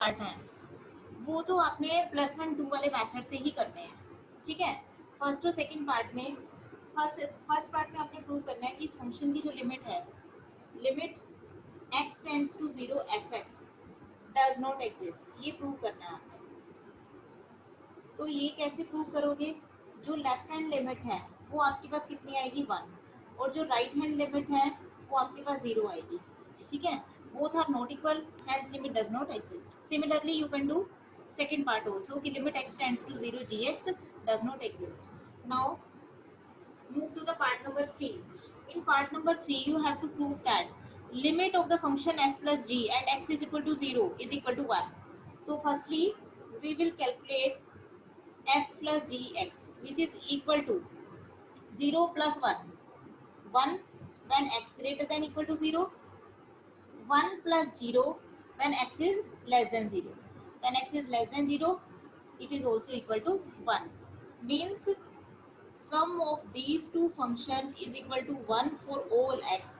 Part है वो तो आपने +1 2 वाले मेथड से ही करने हैं, ठीक है। फर्स्ट और सेकंड पार्ट में फर्स्ट पार्ट में आपने प्रूव करना है कि इस फंक्शन की जो लिमिट है, limit x tends to 0 fx does not exist, ये प्रूव करना है आपने। तो ये कैसे प्रूव करोगे? जो लेफ्ट हैंड लिमिट है वो आपके पास कितनी आएगी 1, और जो राइट हैंड लिमिट है वो आपके पास 0 आएगी, ठीक है। Both are not equal, hence limit does not exist. Similarly you can do second part also कि limit x tends to 0 gx does not exist. Now move to the part number 3. In part number 3 you have to prove that limit of the function f plus g at x is equal to 0 is equal to 1. So firstly we will calculate f plus gx which is equal to 0 plus 1, 1 when x greater than equal to 0, 1 plus 0 when x is less than 0. When x is less than 0, it is also equal to 1. Means sum of these two function is equal to 1 for all x.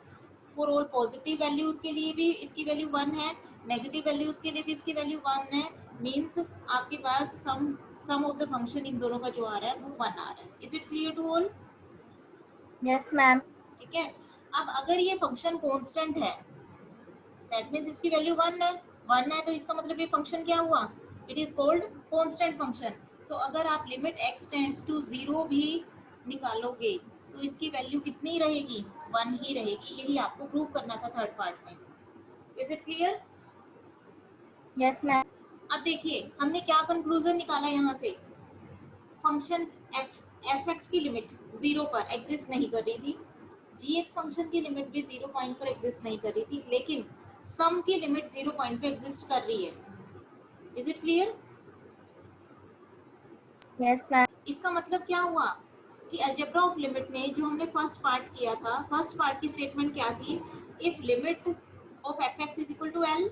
For all positive values के लिए भी इसकी value 1 है, negative values के लिए भी इसकी value 1 है। मीन्स आपके पास सम ऑफ द फंक्शन इन दोनों का जो आ रहा है वो 1 आ रहा है। Is it clear to all? Yes ma'am. ठीक है। अब अगर ये फंक्शन कांस्टेंट है, दैट मीन्स इसकी वैल्यू 1 है, 1 है तो इसका मतलब ये फंक्शन क्या हुआ? It is called constant function. तो अगर आप लिमिट x टेंड्स टू 0 भी निकालोगे तो इसकी वैल्यू कितनी रहेगी? 1 ही रहेगी। यही आपको प्रूव करना था थर्ड पार्ट में। Is it clear? Yes ma'am. अब देखिए हमने क्या कंक्लूजन निकाला यहाँ से। फंक्शन एफ एक्स की लिमिट 0 पर एग्जिस्ट नहीं कर रही थी, जी एक्स फंक्शन की लिमिट भी 0 पॉइंट पर एग्जिस्ट नहीं कर रही थी, लेकिन सम की लिमिट 0 पॉइंट पे एग्जिस्ट कर रही है। Is it clear? Yes ma'am. इसका मतलब क्या हुआ कि अलजेब्रा ऑफ लिमिट में जो हमने फर्स्ट पार्ट किया था, फर्स्ट पार्ट की स्टेटमेंट क्या थी? If limit of f x is equal to L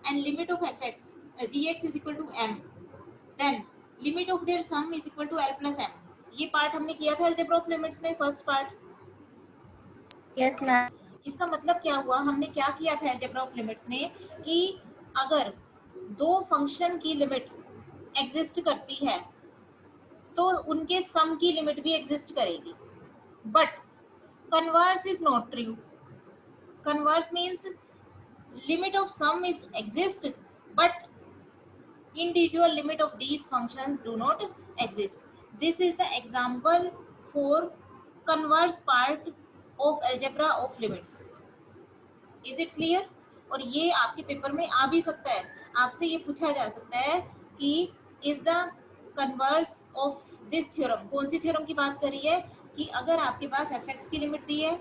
and limit of f x g x is equal to M, then limit of their sum is equal to L plus M. ये part हमने किया था algebra of limits में, first part. Yes ma'am. इसका मतलब क्या हुआ? हमने क्या किया था अलजेब्रा ऑफ लिमिट्स में कि अगर दो फंक्शन की लिमिट एग्जिस्ट करती है तो उनके सम की लिमिट भी एग्जिस्ट करेगी, but converse is not true. Converse means limit of some is exist but individual limit of these functions do not exist. This is the example for converse part of algebra of limits. Is it clear? और ये आपके paper में आ भी सकता है, आपसे ये पूछा जा सकता है कि is the converse of this theorem, कौन सी थ्योरम की बात कर रही है? कि अगर आपके पास fx की लिमिट दी है,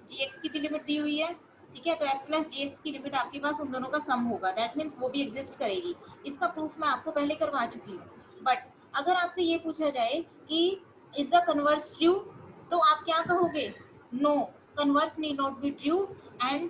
gx की भी लिमिट दी हुई है, ठीक है, तो f प्लस जी एक्स की लिमिट आपके पास उन दोनों का सम होगा, दैट मीन्स वो भी एग्जिस्ट करेगी। इसका प्रूफ मैं आपको पहले करवा चुकी हूँ। बट अगर आपसे ये पूछा जाए कि इज द कन्वर्स ट्रू, तो आप क्या कहोगे? No, converse need not be true and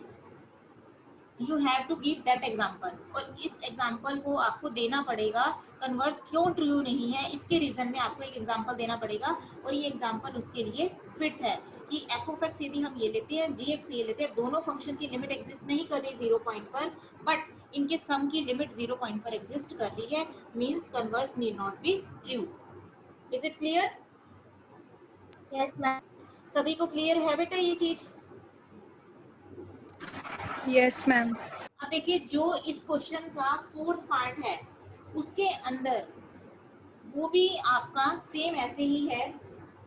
you have to give that example. और इस एग्जाम्पल को आपको देना पड़ेगा। कन्वर्स क्यों ट्रू नहीं है इसके रीजन में आपको एक एग्जाम्पल देना पड़ेगा, और ये एग्जाम्पल उसके लिए फिट है कि एफ ऑफ एक्स यदि हम ये लेते हैं, जी एक्स ये लेते हैं, दोनों फंक्शन की लिमिट एग्जिस्ट नहीं कर रही 0 पॉइंट पर, बट इनके सम की लिमिट 0 पॉइंट पर एग्जिस्ट कर रही है, means converse need not be true. Is it clear? Yes ma'am. सभी को क्लियर है बेटा ये चीज? Yes ma'am. अब देखिए जो इस क्वेश्चन का फोर्थ पार्ट है उसके अंदर वो भी आपका सेम ऐसे ही है।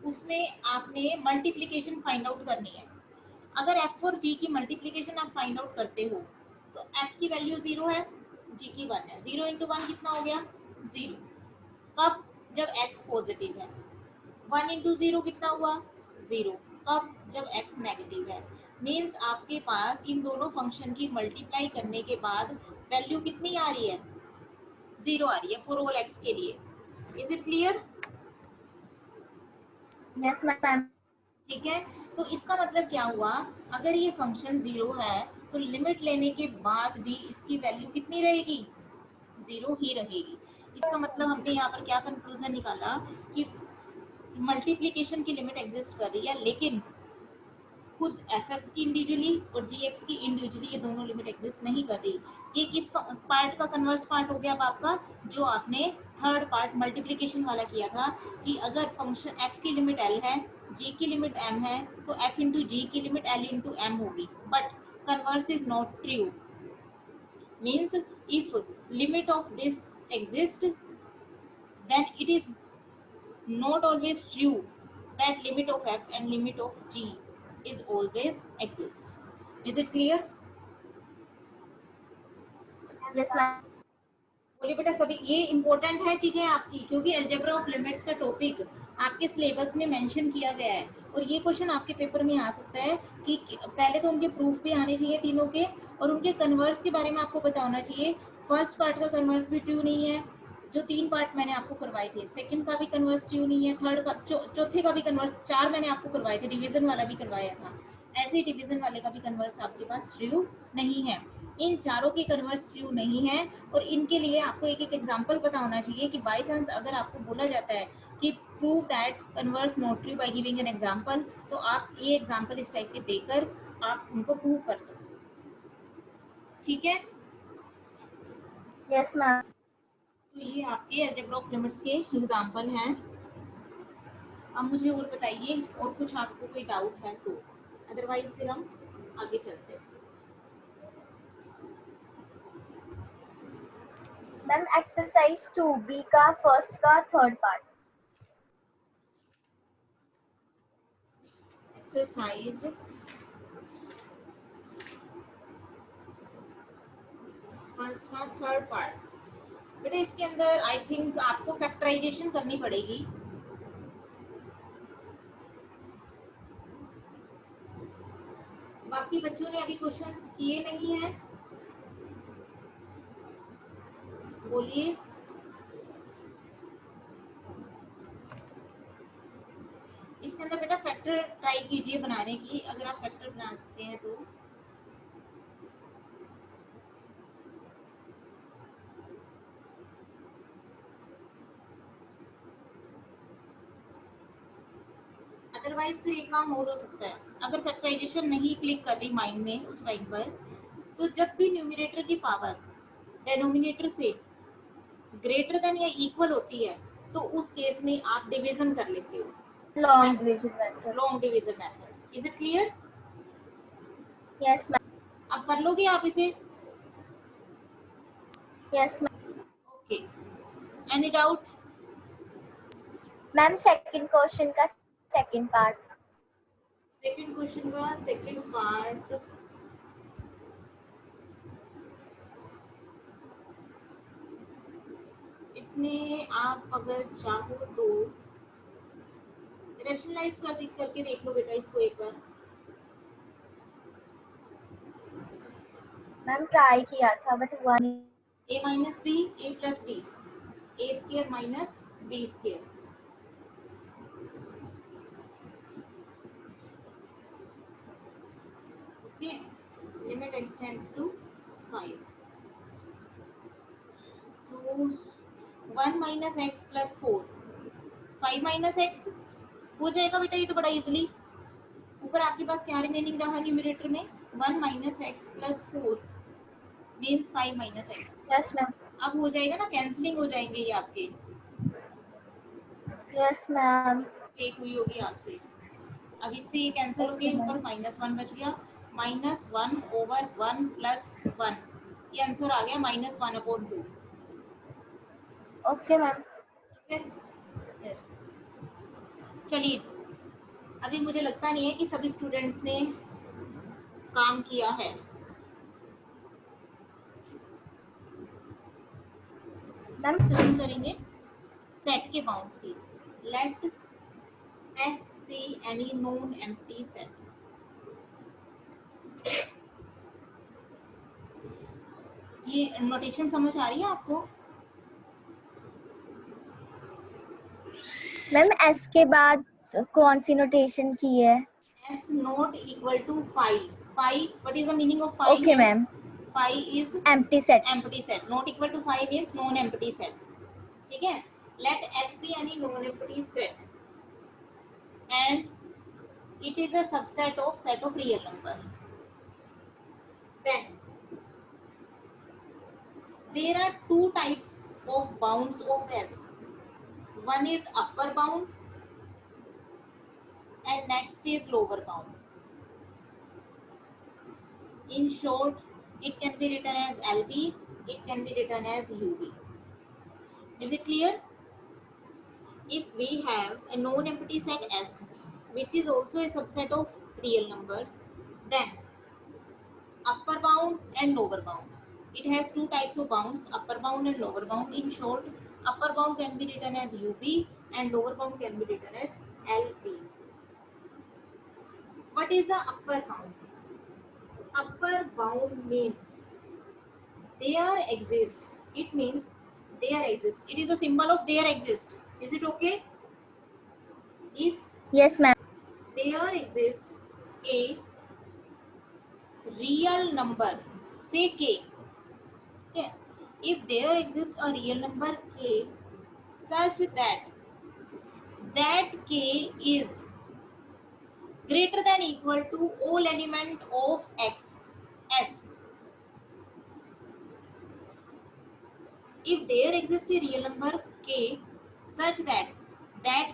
उसमें आपने मल्टीप्लिकेशन फाइंड आउट करनी है। अगर f और g की मल्टीप्लिकेशन आप फाइंड आउट करते हो तो f की वैल्यू 0 है, g की 1 है। 0 इंटू 1 कितना हो गया? 0। कब? जब x पॉजिटिव है। 1 इंटू 0 कितना हुआ? 0। कब? जब x नेगेटिव है। मीन्स आपके पास इन दोनों फंक्शन की मल्टीप्लाई करने के बाद वैल्यू कितनी आ रही है? 0 आ रही है फॉर ऑल x के लिए। Is it clear? Yes ma'am. ठीक है, तो इसका मतलब क्या हुआ? अगर ये फंक्शन 0 है तो लिमिट लेने के बाद भी इसकी वैल्यू कितनी रहेगी? 0 ही रहेगी। इसका मतलब हमने यहाँ पर क्या कंक्लूजन निकाला कि मल्टीप्लिकेशन की लिमिट एग्जिस्ट कर रही है, लेकिन खुद एफ एक्स की इंडिविजुअली और जी एक्स की इंडिविजुअली ये दोनों लिमिट एग्जिस्ट नहीं कर रही। ये किस पार्ट का कन्वर्स पार्ट हो गया अब आपका, जो आपने थर्ड पार्ट मल्टीप्लीकेशन वाला किया था कि अगर फंक्शन एफ की लिमिट एल है, जी की लिमिट एम है, तो एफ इंटू जी की लिमिट एल इंटू एम होगी, but converse is not true. Means if limit of this exist then it is not always true that limit of f and limit of g is always exist. Is it clear? Yes, ma'am. बोलिए बेटा सभी, ये important है चीजें आपकी, क्योंकि algebra of limits का topic आपके सिलेबस में मेंशन किया गया है और ये क्वेश्चन आपके पेपर में आ सकता है कि पहले तो उनके प्रूफ भी आने चाहिए तीनों के, और उनके कन्वर्स के बारे में आपको पता होना चाहिए। फर्स्ट पार्ट का कन्वर्स भी ट्रू नहीं है, जो 3 पार्ट मैंने आपको करवाए थे, सेकंड का भी कन्वर्स ट्रू नहीं है, थर्ड का चौथे का भी कन्वर्स, 4 मैंने आपको करवाए थे, डिवीजन वाला भी करवाया था, ऐसे ही डिवीजन वाले का भी कन्वर्स आपके पास ट्रू नहीं है। इन चारों के कन्वर्स ट्रू नहीं है और इनके लिए आपको एक एक एग्जांपल पता होना चाहिए कि बाय चांस अगर आपको बोला जाता है कि prove that converse not true by giving an example, तो आप ये एग्जांपल इस टाइप के देकर आप उनको प्रूव कर सकते हो। ठीक है, Yes, ma'am. तो ये आपके अलजेब्रा ऑफ लिमिट्स के एग्जांपल हैं। अब मुझे और बताइए, और कुछ आपको कोई डाउट है तो, अदरवाइज फिर हम आगे चलते हैं। Ma'am, exercise 2B का first का third part. एक्सरसाइज फर्स्ट का थर्ड पार्ट, बेटा इसके अंदर आई थिंक आपको फैक्टराइजेशन करनी पड़ेगी। बाकी बच्चों ने अभी क्वेश्चंस किए नहीं हैं, बोलिए। इसके अंदर बेटा फैक्टर ट्राई कीजिए बनाने की, अगर आप फैक्टर बना सकते हैं तो। अदरवाइज फिर एक काम और हो सकता है, अगर फैक्टराइजेशन नहीं क्लिक कर रही माइंड में उस टाइम पर, तो जब भी न्यूमरेटर की पावर डेनोमिनेटर से ग्रेटर देन या इक्वल होती है, तो उस केस में आप डिवीजन कर लेते हो, Long division method. Long division method. Is it clear? Yes, ma'am. अब कर लोगे आप इसे? Yes, ma'am. Okay, any doubt? Ma'am, second question का second part. सेकंड क्वेश्चन का सेकंड पार्ट, इसमें आप अगर चाहो तो रैशनलाइज करके देख लो बेटा इसको एक बार। Ma'am, try किया था but हुआ नहीं. A minus B A plus B, A square minus B square, okay, limit extends to 5, so 1 minus x plus 4, 5 minus x हो जाएगा बेटा, ये तो बड़ा इजीली। ऊपर आपके पास क्या रिमेनिंग रहा न्यूमरेटर में, 1 minus x plus 4 means 5 minus x. Yes, ma'am. अब हो जाएगा ना, कैंसिलिंग हो जाएंगे ये आपके, Yes, ma'am. मिस्टेक हुई होगी आपसे। अब इससे ये कैंसिल हो गया, ऊपर -1 बच गया, -1 ओवर 1 प्लस 1, ये आंसर आ गया -1/2। Okay, ma'am. ठीक है, यस। चलिए, अभी मुझे लगता नहीं है कि सभी स्टूडेंट्स ने काम किया है। Ma'am, डिस्कशन करेंगे सेट के बाउंड्स की। Let S be any non empty set. ये नोटेशन समझ आ रही है आपको? मैम S के बाद कौन सी नोटेशन की है? S not equal to phi. Phi, what is the meaning of phi? Okay, ma'am. Phi is Empty set. empty set. Not equal to phi means non-empty set. ठीक है? Let S be any non-empty set and it is a subset of set of real number. Then there are two types of bounds of S. One is upper bound and next is lower bound. In short, it can be written as LB, it can be written as UB. Is it clear? If we have a non-empty set S, which is also a subset of real numbers, then upper bound and lower bound. It has two types of bounds, upper bound and lower bound. In short, upper bound can be written as UB and lower bound can be written as LB. What is the upper bound? Upper bound means there exist. It means there exist. It is a symbol of there exist. Is it okay? If Yes, ma'am. there exists a real number, say k. Okay. If there exists a real number k such that k is greater than equal to all element of x s. If there exists a real number k such that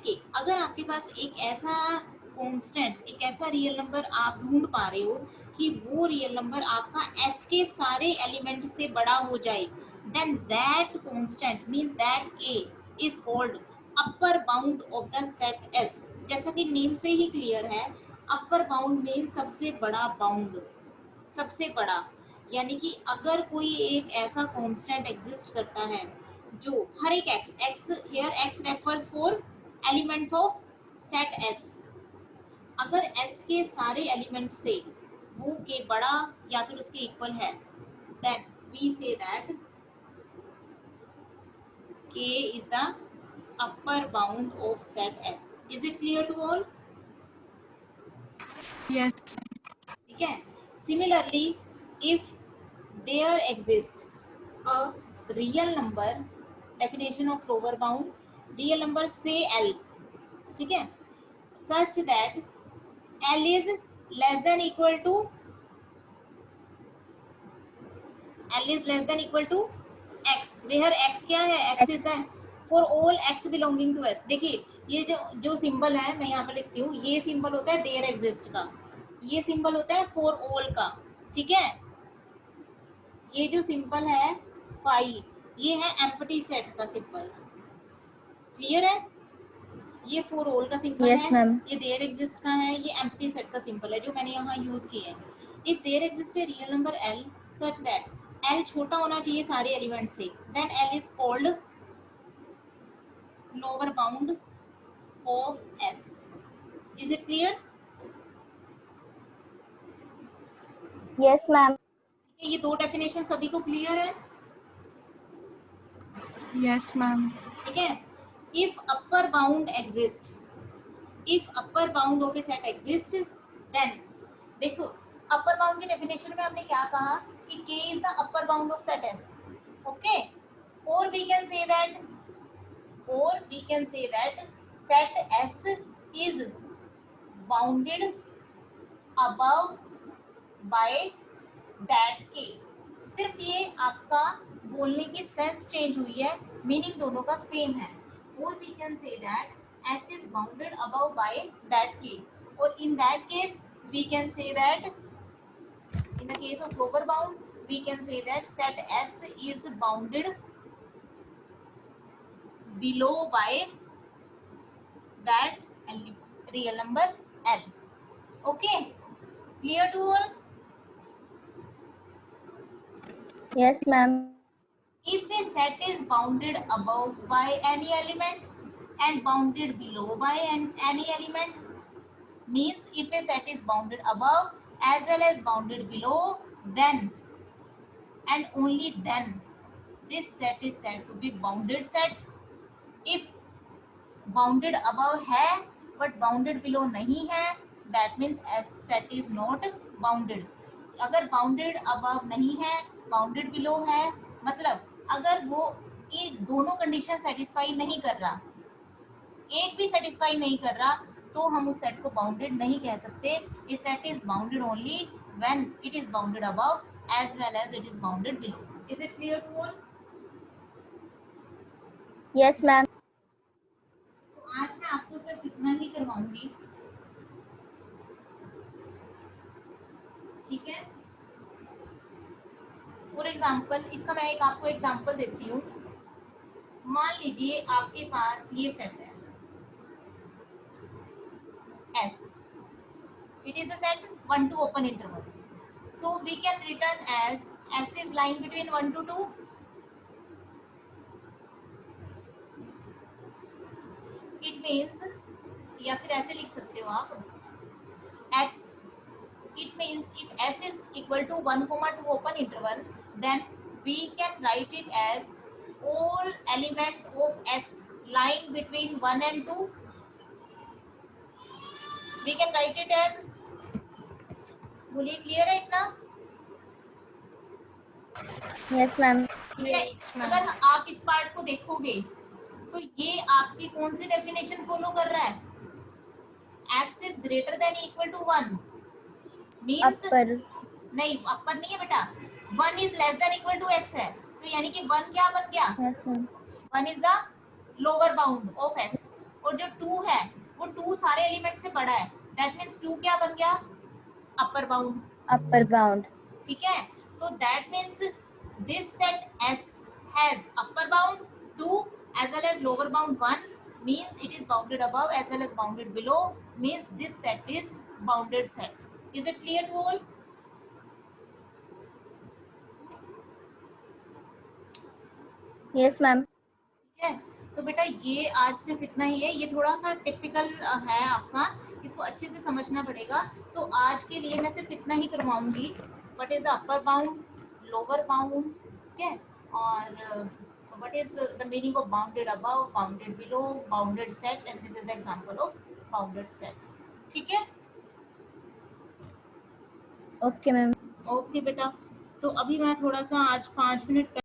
k, अगर आपके पास एक ऐसा constant, एक ऐसा real number आप ढूंढ पा रहे हो कि वो रियल नंबर आपका s के सारे एलिमेंट से बड़ा हो जाए, then that constant means that k is called upper bound of the set S. जैसा कि नेम से ही क्लियर है, अपर बाउंड मीन सबसे बड़ा बाउंड, सबसे बड़ा, यानी कि अगर कोई एक ऐसा कांस्टेंट एग्जिस्ट करता है जो हर एक x here x refers for elements of set S, अगर S के सारे एलिमेंट से वो के बड़ा या फिर उसके इक्वल है, then we say that k is the upper bound of set S. Is it clear to all? Yes. ठीक है. Similarly, if there exists a real number, definition of lower bound, real number say L, ठीक है, such that L is less than equal to x, where x क्या है, x is the for all x belonging to S. देखिए ये जो symbol है मैं यहाँ पर लिखती हूँ, ये सिंबल होता है there exist का, ये सिंबल होता है for all का, ठीक है. ये जो सिंबल है फाई, ये है एम्प्टी सेट का सिंबल. क्लियर है? ये फॉर ऑल का सिंबल Yes, है, ma'am. ये देयर एग्जिस्ट का है, ये एम्प्टी सेट का सिंबल है जो मैंने यहाँ यूज किया है. If there exist a real number L such that L छोटा होना चाहिए सारे एलिमेंट से, then L is called lower bound of S. Is it clear? Yes, ma'am. ये दो डेफिनेशन सभी को क्लियर है? Yes, ma'am. ठीक है. If upper bound exist, if upper bound of a set exist, then देखो अपर बाउंड की definition में हमने क्या कहा कि k is the upper bound of set S. Okay, और we can say that set S is bounded above by that k. सिर्फ ये आपका बोलने की सेंस चेंज हुई है, मीनिंग दोनों का सेम है. और we can say that S is bounded above by that k. Or in that case, we can say that in the case of lower bound, we can say that set S is bounded below by that real number L. Okay, clear to all? Yes, ma'am. If a set is bounded above by any element and bounded below by any element, means if a set is bounded above as well as bounded below, then and only then this set is said to be bounded set. If bounded above है but bounded below नहीं है, that means as set is not bounded. अगर bounded above नहीं है, bounded below है, मतलब अगर वो ये दोनों कंडीशन सेटिस्फाई नहीं कर रहा, एक भी सेटिस्फाई नहीं कर रहा, तो हम उस सेट को बाउंडेड नहीं कह सकते. A set is bounded only when it is bounded above as well as it is bounded below. Is it clear to all? Yes, ma'am. तो आज मैं आपको सिर्फ इतना ही करवाऊंगी, ठीक है. फॉर एग्जाम्पल इसका मैं एक आपको एग्जाम्पल देती हूँ. मान लीजिए आपके पास ये सेट है S. It is a set 1 to open interval. So we can written as S is lying between 1 to 2. It means, या फिर ऐसे लिख सकते हो आप X. It means if S is equal to 1, 2 open interval, then we can write it as all element of S lying between 1 and 2. We can write it as, बोलिए clear है इतना? Yes, ma'am. ठीक है. अगर आप इस part को देखोगे तो ये आपकी कौन सी डेफिनेशन फॉलो कर रहा है? x is greater than equal to 1 means Upper. नहीं, अपर नहीं है बेटा. 1 is less than equal to x है, तो यानी कि 1 क्या बन गया? Yes, ma'am. 1 is the lower bound of s. और जो 2 है वो 2 सारे एलिमेंट से बड़ा है. दैट मींस 2 क्या बन गया? Upper bound. Upper bound. ठीक है. तो that means this set S has upper bound 2 as well as lower bound 1 means it is bounded above as well as bounded below means this set is bounded set. Is it clear to all? Yes, ma'am. ठीक है. तो बेटा ये आज सिर्फ इतना ही है. ये थोड़ा सा टिपिकल है आपका, इसको अच्छे से समझना पड़ेगा. तो आज के लिए मैं सिर्फ इतना ही करवाऊंगी. What is the upper bound, lower bound, ठीक है, और what is the meaning of bounded above, bounded below, bounded set, and this is example of bounded set. ठीक है. Okay, ma'am. ओके बेटा. तो अभी मैं थोड़ा सा आज 5 मिनट